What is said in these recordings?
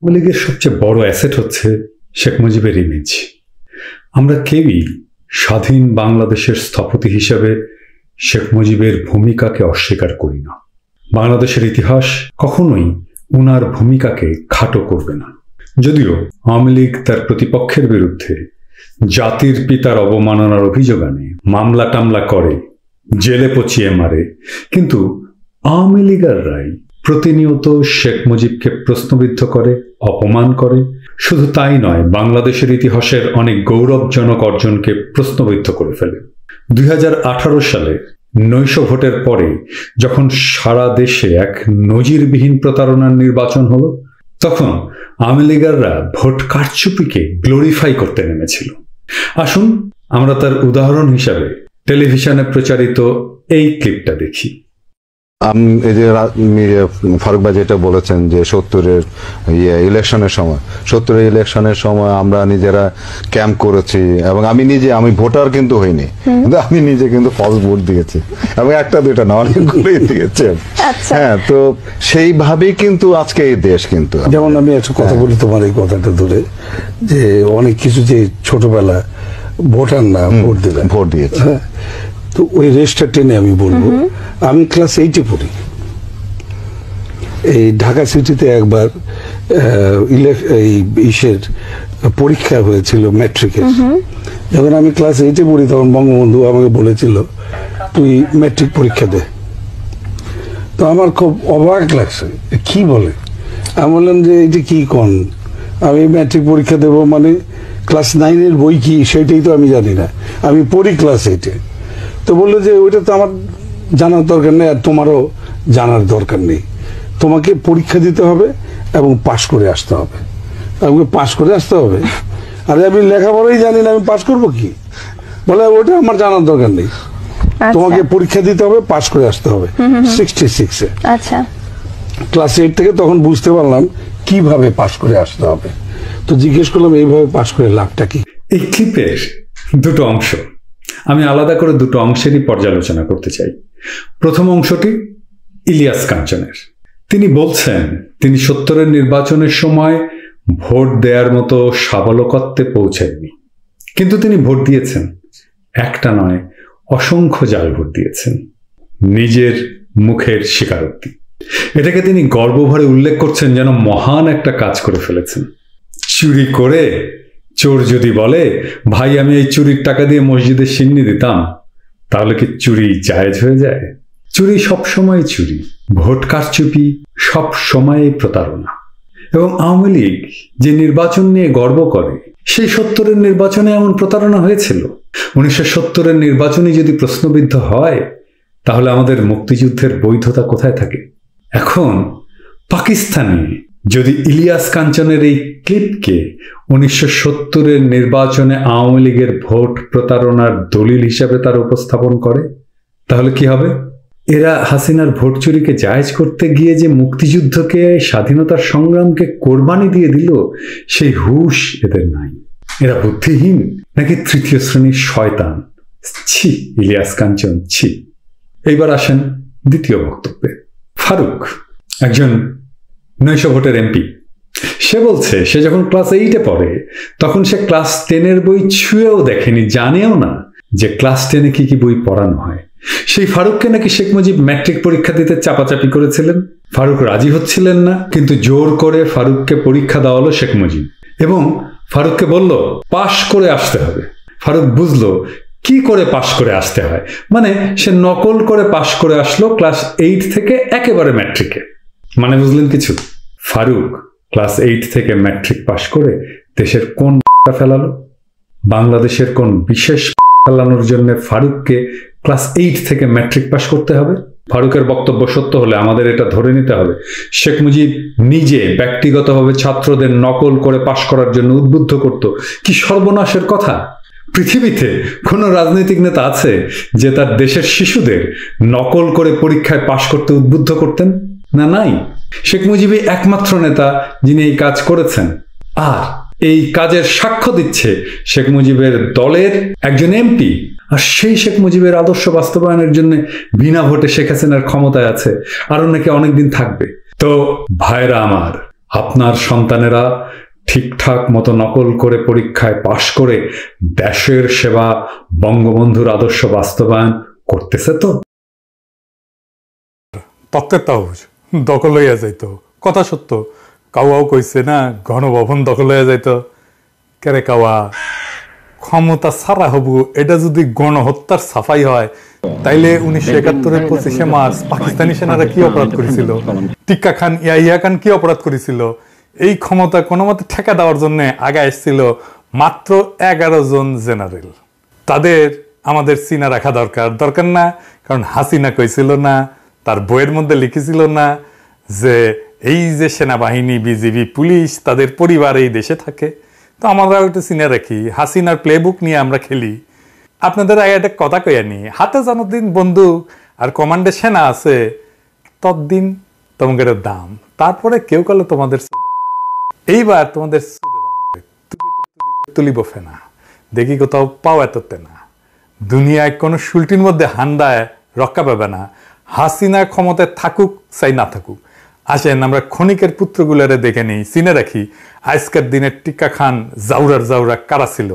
আওয়ামী লীগের সবচেয়ে বড় অ্যাসেট হচ্ছে শেখ মুজিবের ইমেজ। আমরা কেউই স্বাধীন বাংলাদেশের স্থপতি হিসেবে শেখ মুজিবের ভূমিকাকে অস্বীকার করি না। বাংলাদেশের ইতিহাস কখনোই উনার ভূমিকাকে খাটো করবে না। যদিও আওয়ামী লীগ তার প্রতিপক্ষের বিরুদ্ধে জাতির পিতার অবমাননার অভিযোগ আনে, মামলা টামলা করে, জেলে পচিয়ে মারে, কিন্তু আওয়ামী লীগাররাই প্রতিনিয়ত শেখ মুজিবকে প্রশ্নবিদ্ধ করে, অপমান করে। শুধু তাই নয়, বাংলাদেশের ইতিহাসের অনেক গৌরবজনক অর্জনকে প্রশ্নবিদ্ধ করে ফেলে। 2018 সালে নৈশ ভোটের পরে যখন সারা দেশে এক নজিরবিহীন প্রতারণার নির্বাচন হলো, তখন আওয়ামী লীগাররা ভোট কারচুপিকে গ্লোরিফাই করতে নেমেছিল। আসুন আমরা তার উদাহরণ হিসাবে টেলিভিশনে প্রচারিত এই ক্লিপটা দেখি। এই যে ফারুক ভাই যেটা বলেছেন যে 70-এর ইলেকশনের সময় আমরা নিজেরা ক্যাম্প করেছি, এবং আমি ভোটার কিন্তু হইনি, কিন্তু আমি নিজে কিন্তু ফলস ভোট দিয়েছি, এবং একটা দুইটা না, অনেকগুলোই দিয়েছি। হ্যাঁ, তো সেইভাবেই কিন্তু আজকে এই দেশ। কিন্তু যেমন আমি একটা কথা বলি তোমার এই কথাটা ধরে, যে অনেক কিছু যে ছোটবেলা ভোটার না ভোট দিয়েছে, তো ওই রেসটা টেনে আমি বলবো, আমি ক্লাস 8-এ পড়ি। এই ঢাকা সিটিতে একবার ইসের পরীক্ষা হয়েছিল, ম্যাট্রিকের। যখন আমি ক্লাস 8-এ পড়ি তখন বঙ্গবন্ধু আমাকে বলেছিল তুই ম্যাট্রিক পরীক্ষা দে। তো আমার খুব অবাক লাগছে, কি বলে। আমি বললাম যে এইটা কি কোন, আমি ম্যাট্রিক পরীক্ষা দেবো মানে ক্লাস 9-এর বই কি সেটাই তো আমি জানি না, আমি পড়ি ক্লাস 8-এ। তো বললো যে ওইটা তো আমার জানার দরকার নেই, আর তোমারও জানার দরকার নেই, তোমাকে পরীক্ষা দিতে হবে এবং পাশ করে আসতে হবে। আমাকে পাশ করে আসতে হবে, আরে আমি লেখাপড়াই জানি না, আমি পাশ করবো কি? বলে ওটা আমার জানার দরকার নেই, তোমাকে পরীক্ষা দিতে হবে, পাশ করে আসতে হবে। 66-এ ক্লাস 8 থেকে তখন বুঝতে পারলাম কিভাবে পাশ করে আসতে হবে। তো জিজ্ঞেস করলাম এইভাবে পাশ করে লাভটা কি? এই ক্লিপের দুটো অংশ আমি আলাদা করে দুটো অংশেরই পর্যালোচনা করতে চাই। প্রথম অংশটি ইলিয়াস কাঞ্চনের। তিনি বলছেন তিনি 70-এর নির্বাচনের সময় ভোট দেওয়ার মতো সাবলকত্বে পৌঁছাননি, কিন্তু তিনি ভোট দিয়েছেন। একটা নয়, অসংখ্য জাল ভোট দিয়েছেন, নিজের মুখের স্বীকারোক্তি। এটাকে তিনি গর্বভরে উল্লেখ করছেন যেন মহান একটা কাজ করে ফেলেছেন। চুরি করে চোর যদি বলে ভাই আমি এই চুরির টাকা দিয়ে মসজিদে সিন্নি দিতাম, তাহলে কি চুরি জায়েজ হয়ে যায়? চুরি সবসময় চুরি, ভোট কারচুপি সব সময় প্রতারণা। এবং আওয়ামী লীগ যে নির্বাচন নিয়ে গর্ব করে, সেই 70-এর নির্বাচনে এমন প্রতারণা হয়েছিল। 1970-এর নির্বাচনই যদি প্রশ্নবিদ্ধ হয়, তাহলে আমাদের মুক্তিযুদ্ধের বৈধতা কোথায় থাকে? এখন পাকিস্তানে যদি ইলিয়াস কাঞ্চনের এই ক্লিপকে 1970-এর নির্বাচনে আওয়ামী লীগের ভোট প্রতারণার দলিল হিসাবে তার উপস্থাপন করে, তাহলে কি হবে? এরা হাসিনার ভোট চুরিকে জায়েজ করতে গিয়ে যে মুক্তিযুদ্ধকে, স্বাধীনতার সংগ্রামকে কোরবানি দিয়ে দিল, সেই হুঁশ এদের নাই। এরা বুদ্ধিহীন নাকি তৃতীয় শ্রেণীর শয়তান? ছি ইলিয়াস কাঞ্চন, ছি। এইবার আসেন দ্বিতীয় বক্তব্যে। ফারুক একজন নৈশ ভোটের এমপি। সে বলছে সে যখন ক্লাস 8-এ পড়ে তখন সে ক্লাস 10-এর বই ছুঁয়েও দেখেনি, জানেও না যে ক্লাস 10-এ কি কি বই পড়ানো হয়। সেই ফারুককে নাকি শেখ মুজিব ম্যাট্রিক পরীক্ষা দিতে চাপাচাপি করেছিলেন। ফারুক রাজি হচ্ছিলেন না, কিন্তু জোর করে ফারুককে পরীক্ষা দেওয়া হলো শেখ মুজিব, এবং ফারুককে বলল পাশ করে আসতে হবে। ফারুক বুঝলো কি করে পাশ করে আসতে হয়, মানে সে নকল করে পাশ করে আসলো ক্লাস 8 থেকে একেবারে ম্যাট্রিকে। মানে বুঝলেন কিছু? ফারুক ক্লাস 8 থেকে ম্যাট্রিক পাশ করে দেশের কোন ফেলালো? বাংলাদেশের কোন বিশেষ ফেলানোর জন্য ফারুককে ক্লাস 8 থেকে ম্যাট্রিক পাশ করতে হবে? ফারুকের বক্তব্য সত্য হলে আমাদের এটা ধরে নিতে হবে শেখ মুজিব নিজে ব্যক্তিগতভাবে ছাত্রদের নকল করে পাশ করার জন্য উদ্বুদ্ধ করত। কি সর্বনাশের কথা! পৃথিবীতে কোন রাজনৈতিক নেতা আছে যে তার দেশের শিশুদের নকল করে পরীক্ষায় পাশ করতে উদ্বুদ্ধ করতেন? না, নাই। শেখ মুজিবই একমাত্র নেতা যিনি এই কাজ করেছেন। আর এই কাজের সাক্ষ্য দিচ্ছে শেখ মুজিবের দলের একজন এমপি। আর সেই শেখ মুজিবের আদর্শ বাস্তবায়নের জন্য বিনা ভোটে শেখ হাসিনার ক্ষমতায় আছে, আরো নাকি অনেকদিন থাকবে। তো ভাইরা আমার, আপনার সন্তানেরা ঠিকঠাক মতো নকল করে পরীক্ষায় পাশ করে দেশের সেবা, বঙ্গবন্ধুর আদর্শ বাস্তবায়ন করতেছে তো? তত্ত্বের তাউজ দখল হইয়া যাইত, কথা সত্য। কাওয়াও কইছে না, গণভবন দখল হইয়া যাইত। কেরে কাওয়া, ক্ষমতা ছাড়া হবু এটা যদি গণহত্যার সাফাই হয়, তাইলে 1971-এর 25শে মার্চ পাকিস্তানি সেনারা কি অপরাধ করেছিল? টিক্কা খান, ইয়াহিয়া খান কি অপরাধ করেছিল? এই ক্ষমতা কোনো মতে ঠেকা দেওয়ার জন্য আগে এসেছিল মাত্র 11 জন জেনারেল। তাদের আমাদের চিনা রাখা দরকার না, কারণ হাসিনা কইছিল না, তার বইয়ের মধ্যে লিখেছিল না যে এই যে সেনাবাহিনী, বিজিবি, পুলিশ, তাদের পরিবার এই দেশে থাকে। তো আমরা একটু চিনে রাখি, হাসিনার প্লেবুক নিয়ে আমরা খেলি। আপনাদের আগে একটা কথা কইয়া নি, হাতে যতদিন বন্দুক আর কমান্ডে সেনা আছে ততদিন তোমাদের দাম। তারপরে কেউ কালে তোমাদের এইবার তোমাদের তুলিব ফেনা, দেখি কোথাও পাও এততে না। দুনিয়ায় কোনো শুল্টির মধ্যে হান্দায় রক্ষা পাবে না। হাসিনা ক্ষমতায় থাকুক চাই না থাকুক। আসেন আমরা ক্ষণিকের পুত্রগুলারে দেখে নেই, চিনে রাখি আজকের দিনের টিক্কা খান জাউরা কারা ছিল।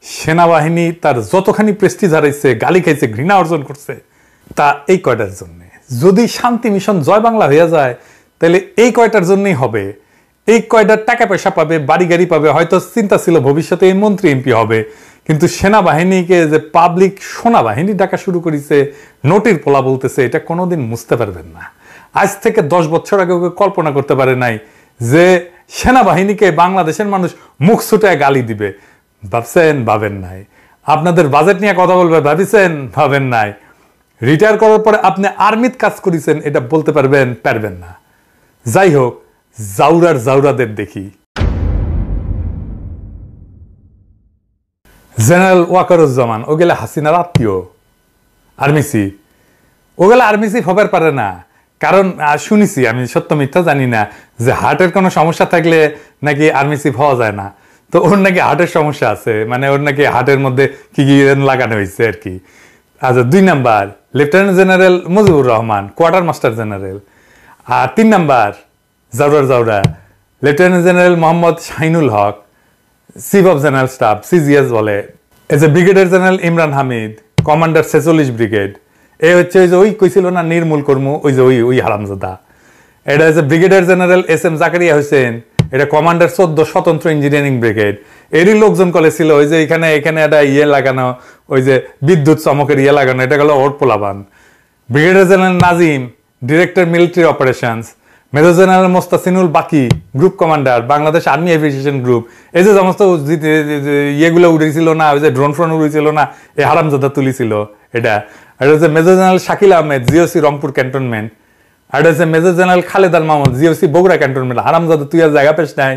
সেনাবাহিনী তার যতখানি প্রেস্টিজ হারাইছে, গালি খাইছে, ঘৃণা অর্জন করছে, তা এই কয়টার জন্য। যদি শান্তি মিশন জয় বাংলা হয়ে যায় তাহলে এই কয়টার জন্যই হবে। এই কয়টার টাকা পয়সা পাবে, বাড়ি গাড়ি পাবে, হয়তো চিন্তা ছিল ভবিষ্যতে এই মন্ত্রী এমপি হবে। কিন্তু সেনাবাহিনীকে যে পাবলিক সোনাবাহিনী ডাকা শুরু করেছে, নোটির পোলা বলতেছে, এটা কোনোদিন বুঝতে পারবেন না। আজ থেকে 10 বছর আগে কল্পনা করতে পারে নাই যে সেনাবাহিনীকে বাংলাদেশের মানুষ মুখ ছুটায় গালি দিবে। ভাবছেন? ভাবেন নাই। আপনাদের বাজেট নিয়ে কথা বলবে, ভাবিছেন? ভাবেন নাই। রিটায়ার করার পরে আপনি আর্মিত কাজ করেছেন, এটা বলতে পারবেন না। যাই হোক, জাউরাদের দেখি। জেনারেল ওয়াকারুজ্জামান ও গেলে হাসিনার আত্মীয়, আর্মি চিফ। ও গেলে আর্মি চিফ হবার পারে না, কারণ শুনেছি, আমি সত্য মিথ্যা জানি না, যে হার্টের কোনো সমস্যা থাকলে নাকি আর্মি চিফ হওয়া যায় না। তো ওর নাকি হার্টের সমস্যা আছে, মানে ওর নাকি হার্টের মধ্যে কি লাগানো হয়েছে আর কি। আচ্ছা, 2 number lieutenant general Mujibur Rahman, quarter master general. আর 3 নাম্বার জাউরা lieutenant general Mohammad Shahinul Haque, chief of general staff, CGS বলে। As a brigadier general Imran Hamid, commander 46 brigade. এ হচ্ছে ওই যে ওই কইছিল না নির্মূল কর্ম, ওই যে ওই হারামজাদা। এটা হচ্ছে brigadier general SM Zakaria Hossain, এটা কমান্ডার 14 স্বতন্ত্র ইঞ্জিনিয়ারিং ব্রিগেড। এরই লোকজন করেছিল ওই যে এখানে একটা লাগানো, ওই যে বিদ্যুৎ চমকের লাগানো, এটা গেল ওর পোলাবান। Brigadier general Nazim, director military operations. Major general Mostasinul Baki, group commander, Bangladesh army aviation group. এই যে সমস্ত ইয়েগুলো উড়েছিল না, ওই যে ড্রোন ফ্রোন উড়েছিল না, এই হারামজাদা তুলিছিল এটা। আর হচ্ছে major general Shakil Ahmed, GOC Rangpur cantonment. আর হচ্ছে major general Khaled Al Mahmud, GOC Bogura cantonment. হারামজাদা তুই আর জায়গা পেশ নাই,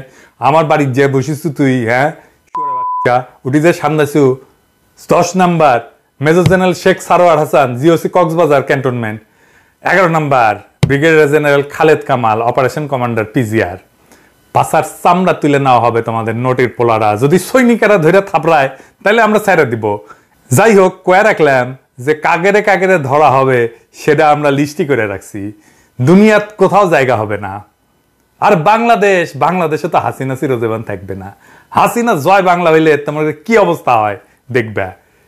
আমার বাড়ির যে বসিস তুই, হ্যাঁ উঠি যে সামনাইছু। 10 number major general Sheikh Sarwar Hasan, GOC Cox's Bazar cantonment. 11 number brigadier general Khaled Kamal, operation commander PGR। পাশার চামড়া তুলে নেওয়া হবে তোমাদের নোটির পোলারা, যদি সৈনিকেরা ধরে থাপড়ায় তাহলে আমরা ছাইরা দিব। যাই হোক, কয়ে রাখলাম যে কাগেরে ধরা হবে, সেটা আমরা লিস্টি করে রাখছি। দুনিয়াত কোথাও জায়গা হবে না। আর বাংলাদেশে তো হাসিনা চিরজীবন থাকবে না। হাসিনা জয় বাংলা হইলে তোমাদের কি অবস্থা হয় দেখবে।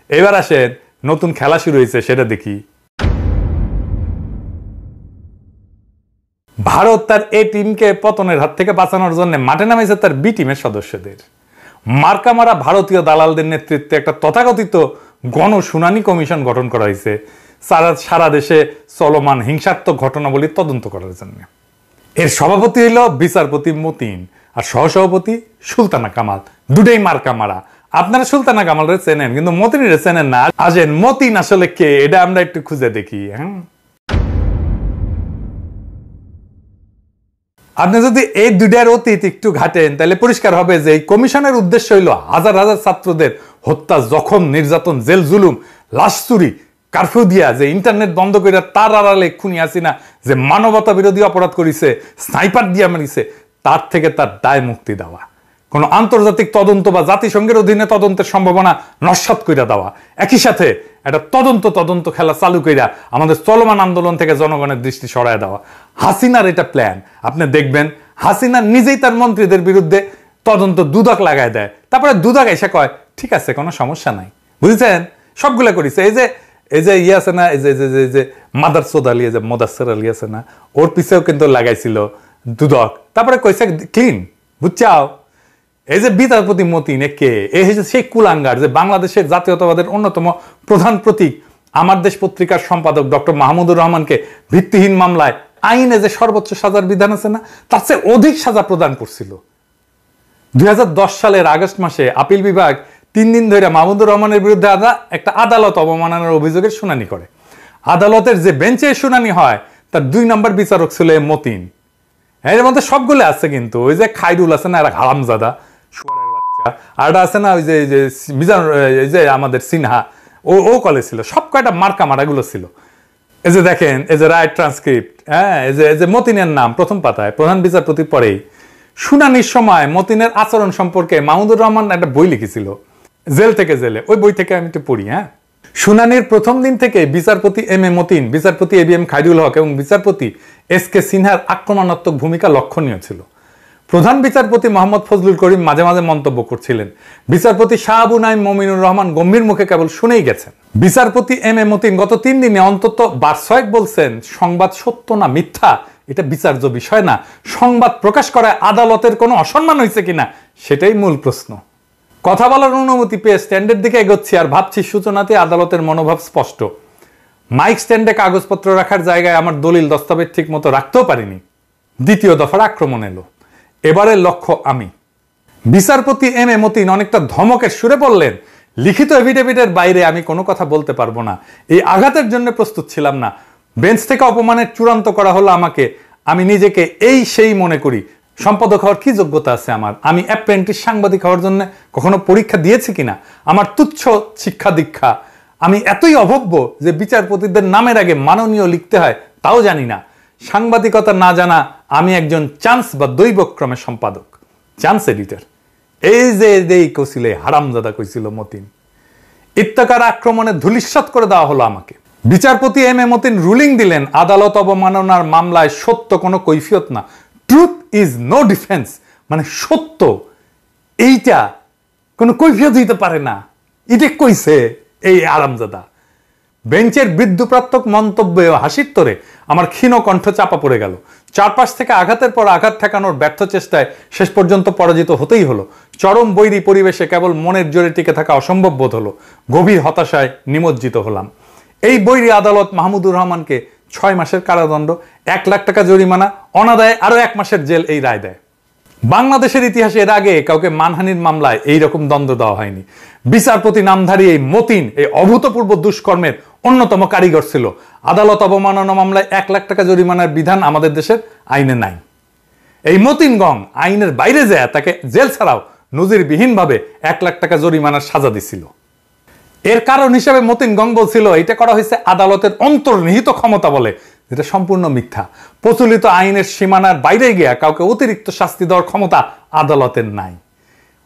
এবার আসেন, নতুন খেলা শুরু হয়েছে, সেটা দেখি। ভারত তার এ টিমকে পতনের হাত থেকে বাঁচানোর জন্য মাঠে নামাইছে তার বি টিমের সদস্যদের। মার্কামারা ভারতীয় দালালদের নেতৃত্বে একটা তথাকথিত গণশুনানি কমিশন গঠন করা হয়েছে সারা দেশে চলমান হিংসাত্মক ঘটনাবলী তদন্ত করার জন্য। এর সভাপতি হইল বিচারপতি মতিন, আর সহসভাপতি সুলতানা কামাল। দুটাই মার্কামারা। আপনারা সুলতানা কামালরে চেনেন, কিন্তু মতিনরে চেনেন না। আসেন, মতিন আসলে কে এটা আমরা একটু খুঁজে দেখি। হ্যাঁ, আপনি যদি এই দুইটার অতীত একটু ঘাটেন তাহলে পরিষ্কার হবে যে এই কমিশনের উদ্দেশ্য হইল হাজার হাজার ছাত্রদের হত্যা, জখম, নির্যাতন, জেল জুলুম, লাশ চুরি, কারফিউ দিয়া, যে ইন্টারনেট বন্ধ করে তার আড়ালে খুনি হাসিনা যে মানবতা বিরোধী অপরাধ করিছে, স্নাইপার দিয়া মারিছে, তার থেকে তার দায় মুক্তি দেওয়া। কোন আন্তর্জাতিক তদন্ত বা জাতিসংঘের অধীনে তদন্তের সম্ভাবনা নস্যাৎ কইরা দেওয়া। একই সাথে একটা তদন্ত খেলা চালু কইরা আমাদের চলমান আন্দোলন থেকে জনগণের দৃষ্টি সরায় দেওয়া। হাসিনার এটা প্ল্যান। আপনি দেখবেন হাসিনা নিজেই তার মন্ত্রীদের বিরুদ্ধে তদন্ত দুদক লাগায় দেয়, তারপরে দুদক এসে কয় ঠিক আছে কোনো সমস্যা নাই, বুঝেছেন? সবগুলা করিছে। এই যে ইয়ে আছে না, এই যে মাদারসোদ আলী, যে মোদাসের আলী আছে না, ওর পিছেও কিন্তু লাগাইছিল দুদক, তারপরে কইছে ক্লিন, বুঝছাও? এই যে বিচারপতি মতিন কে, এই হচ্ছে সেই কুলাঙ্গার যে বাংলাদেশের জাতীয়তাবাদের অন্যতম প্রধান প্রতীক, আমার দেশ পত্রিকার সম্পাদক ডক্টর মাহমুদুর রহমানকে ভিত্তিহীন মামলায় আইনে যে সর্বোচ্চ সাজার বিধান আছে না, তার চেয়ে অধিক সাজা প্রদান করছিল। 2010 সালের আগস্ট মাসে আপিল বিভাগ 3 দিন ধরে মাহমুদুর রহমানের বিরুদ্ধে একটা আদালত অবমাননার অভিযোগের শুনানি করে। আদালতের যে বেঞ্চে শুনানি হয় তার 2 নম্বর বিচারক ছিল মতিন। এর মধ্যে সবগুলো আছে, কিন্তু ওই যে খাইরুল আছে না, এরা হারামজাদা শুয়ারের বাচ্চা, আর আছে না ওই যে মিজান, এই যে আমাদের সিনহা, ও কলে ছিল, সব কয়টা মার্কা মারাগুলো ছিল। এই যে দেখেন, এই যে রাইট ট্রান্সক্রিপ্ট, হ্যাঁ, এই যে মতিনের নাম প্রথম পাতায়, প্রধান বিচারপতির পরেই। শুনানির সময় মতিনের আচরণ সম্পর্কে মাহমুদুর রহমান একটা বই লিখেছিল, জেল থেকে জেলে, ওই বই থেকে আমি একটু পড়ি। হ্যাঁ, শুনানির প্রথম দিন থেকে বিচারপতি এম এ মতিন, বিচারপতি এবিএম খাইরুল হক এবং বিচারপতি এস কে সিনহার আক্রমণাত্মক ভূমিকা লক্ষণীয় ছিল। প্রধান বিচারপতি মোহাম্মদ ফজলুল করিম মাঝে মাঝে মন্তব্য করছিলেন, বিচারপতি শাহ আবু নাইম মমিনুর রহমান গম্ভীর মুখে কেবল শুনেই গেছেন। বিচারপতি এম এ মতিন গত 3 দিনে অন্তত 12 বলছেন সংবাদ সত্য না মিথ্যা এটা বিচার্য বিষয় না, সংবাদ প্রকাশ করায় আদালতের কোনো অসম্মান হয়েছে কিনা সেটাই মূল প্রশ্ন। কথা বলার অনুমতি পেয়ে স্ট্যান্ডের দিকে এগোচ্ছি আর ভাবছি সূচনাতে আদালতের মনোভাব স্পষ্ট। মাইক স্ট্যান্ডে কাগজপত্র রাখার জায়গায় আমার দলিল দস্তাবেজ ঠিক মতো রাখতেও পারিনি। দ্বিতীয় দফার আক্রমণ এলো। এবারের লক্ষ্য আমি। বিচারপতি এম এ মতিন অনেকটা ধমকের সুরে বললেন, লিখিত এফিডেভিটের বাইরে আমি কোনো কথা বলতে পারবো না। এই আঘাতের জন্য প্রস্তুত ছিলাম না। বেঞ্চ থেকে অপমানের চূড়ান্ত করা হলো আমাকে। আমি নিজেকে সেই মনে করি। সম্পাদক হওয়ার কি যোগ্যতা আছে আমার? আমি অ্যাপ্রেন্টিস সাংবাদিক হওয়ার জন্য কখনো পরীক্ষা দিয়েছি কিনা? আমার তুচ্ছ শিক্ষা দীক্ষা। আমি এতই অভব্য যে বিচারপতিদের নামের আগে মাননীয় লিখতে হয় তাও জানি না। সাংবাদিকতা না জানা আমি একজন চান্স বা দৈবক্রমে সম্পাদক, চান্স এডিটর। এই যে কইছিলে হারামজাদা কইছিল মতিন। ইত্তেকার আক্রমণে ধূলিসাৎ করে দেওয়া হলো আমাকে। বিচারপতি এম এ মতিন রুলিং দিলেন, আদালত অবমাননার মামলায় সত্য কোনো কৈফিয়ত না, ট্রুথ ইজ নো ডিফেন্স। মানে সত্য এইটা কোনো কৈফিয়ত দিতে পারে না, এটা কইছে এই আরামজাদা। বেঞ্চের বিদ্যুপ্রাত্মক মন্তব্যে হাসির তোরে আমার ক্ষীণ কণ্ঠ চাপা পড়ে গেল। চারপাশ থেকে আঘাতের পর আঘাত ঠেকানোর ব্যর্থ চেষ্টায় শেষ পর্যন্ত পরাজিত হতেই হলো। চরম বৈরী পরিবেশে কেবল মনের জোরে টিকে থাকা অসম্ভব বোধ হলো। গভীর হতাশায় নিমজ্জিত হলাম। এই বৈরী আদালত মাহমুদুর রহমানকে 6 মাসের কারাদণ্ড, 1 লাখ টাকা জরিমানা, অনাদায়ে আরো 1 মাসের জেল এই রায় দেয়। বাংলাদেশের ইতিহাসে এর আগে কাউকে মানহানির মামলায় এইরকম দণ্ড দেওয়া হয়নি। বিচারপতি নামধারী এই মতিন এই অভূতপূর্ব দুষ্কর্মের অন্যতম কারিগর ছিল। আদালত অবমাননা মামলায় 1 লাখ টাকা জরিমানার বিধান আমাদের দেশের আইনে নাই। এই মতিন গং আইনের বাইরে যায় তাকে জেল ছাড়াও নজিরবিহীনভাবে 1 লাখ টাকা জরিমানার সাজা দিছিল। এর কারণ হিসেবে মতিন গং বলছিল এটা করা হয়েছে আদালতের অন্তর্নিহিত ক্ষমতা বলে, যেটা সম্পূর্ণ মিথ্যা। প্রচলিত আইনের সীমানার বাইরে গিয়া কাউকে অতিরিক্ত শাস্তি দেওয়ার ক্ষমতা আদালতের নাই।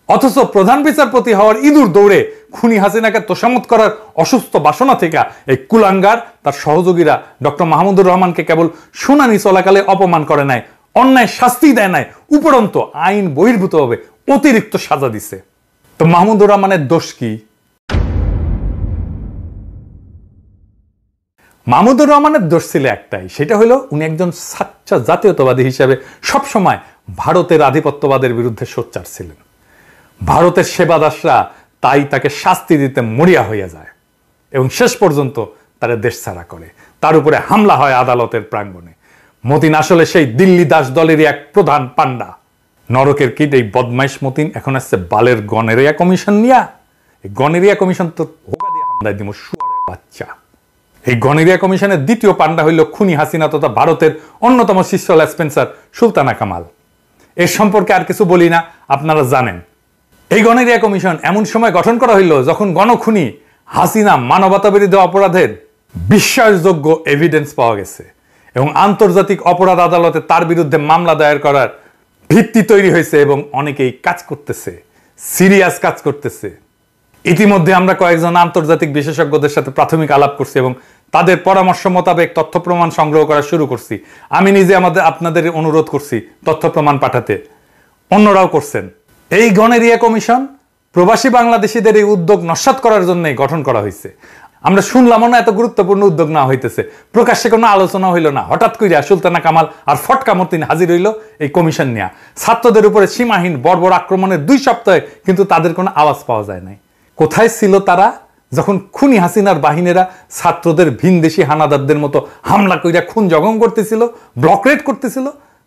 অথচ প্রধান বিচারপতি হওয়ার ইঁদুর দৌড়ে খুনি হাসিনাকে তোষামত করার অসুস্থ বাসনা থেকে এই কুলাঙ্গার তার সহযোগীরা ডক্টর মাহমুদুর রহমানকে কেবল শুনানি চলাকালে অপমান করে নাই, অন্যায় শাস্তি দেয় নাই, উপরন্ত আইন বহির্ভূতভাবে অতিরিক্ত সাজা দিছে। তো মাহমুদুর রহমানের দোষ কি? মাহমুদুর রহমানের দোষ ছিল একটাই, সেটা হলো উনি একজন সাচ্চা জাতীয়তাবাদী হিসেবে সবসময় ভারতের আধিপত্যবাদের বিরুদ্ধে সোচ্চার ছিলেন। ভারতের সেবাদাসরা তাই তাকে শাস্তি দিতে মরিয়া হইয়া যায় এবং শেষ পর্যন্ত তারা দেশ ছাড়া করে। তার উপরে হামলা হয় আদালতের প্রাঙ্গণে। মতিন আসলে সেই দিল্লি দাস দলেরই এক প্রধান পান্ডা। নরকের কিট এই বদমাইশ মতিন এখন আসছে বালের গনেরিয়া কমিশন নিয়া। এই গনেরিয়া কমিশন তো হোগা দিয়ে হামলায় দিব শুয়ারের বাচ্চা। এই গনেরিয়া কমিশনের দ্বিতীয় পান্ডা হইল খুনি হাসিনা তথা ভারতের অন্যতম শিষ্য স্পেন্সার সুলতানা কামাল। এর সম্পর্কে আর কিছু বলি না, আপনারা জানেন। এই গনেরিয়া কমিশন এমন সময় গঠন করা হইল যখন গণখুনি হাসিনা মানবতা বিরোধী অপরাধের বিশ্বাসযোগ্য এভিডেন্স পাওয়া গেছে এবং আন্তর্জাতিক অপরাধ আদালতে তার বিরুদ্ধে মামলা দায়ের করার ভিত্তি তৈরি হয়েছে এবং অনেকেই কাজ করতেছে, সিরিয়াস কাজ করতেছে। ইতিমধ্যে আমরা কয়েকজন আন্তর্জাতিক বিশেষজ্ঞদের সাথে প্রাথমিক আলাপ করছি এবং তাদের পরামর্শ মোতাবেক তথ্য প্রমাণ সংগ্রহ করা শুরু করছি। আমি নিজে আপনাদের অনুরোধ করছি তথ্য প্রমাণ পাঠাতে, অন্যরাও করছেন। এই গণেরিয়া কমিশন প্রবাসী বাংলাদেশিদের এই উদ্যোগ নস্যাৎ করার জন্যই গঠন করা হয়েছে। আমরা শুনলামও না এত গুরুত্বপূর্ণ উদ্যোগ নেওয়া হইতেছে, প্রকাশ্যে কোনো আলোচনা হইল না। হঠাৎ করে সুলতানা কামাল আর ফটকা মতিন হাজির হইল এই কমিশন নিয়ে। ছাত্রদের উপরে সীমাহীন বর্বর আক্রমণের 2 সপ্তাহে কিন্তু তাদের কোনো আওয়াজ পাওয়া যায় নাই। কোথায় ছিল তারা যখন খুনি হাসিনার বাহিনীরা ছাত্রদের ভিনদেশি হানাদারদের মতো হামলা কইরা খুন জখম করতেছিল, ব্লক রেড করতেছিল?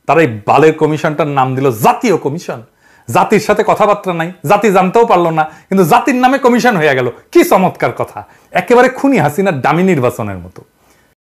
তারা এই বালের কমিশনটার নাম দিল জাতীয় কমিশন। জাতির সাথে কথাবার্তা নাই, জাতি জানতেও পারলো না, কিন্তু জাতির নামে কমিশন হয়ে গেল। কি চমৎকার কথা! একেবারে খুনি হাসিনার দামি নির্বাচনের মতো।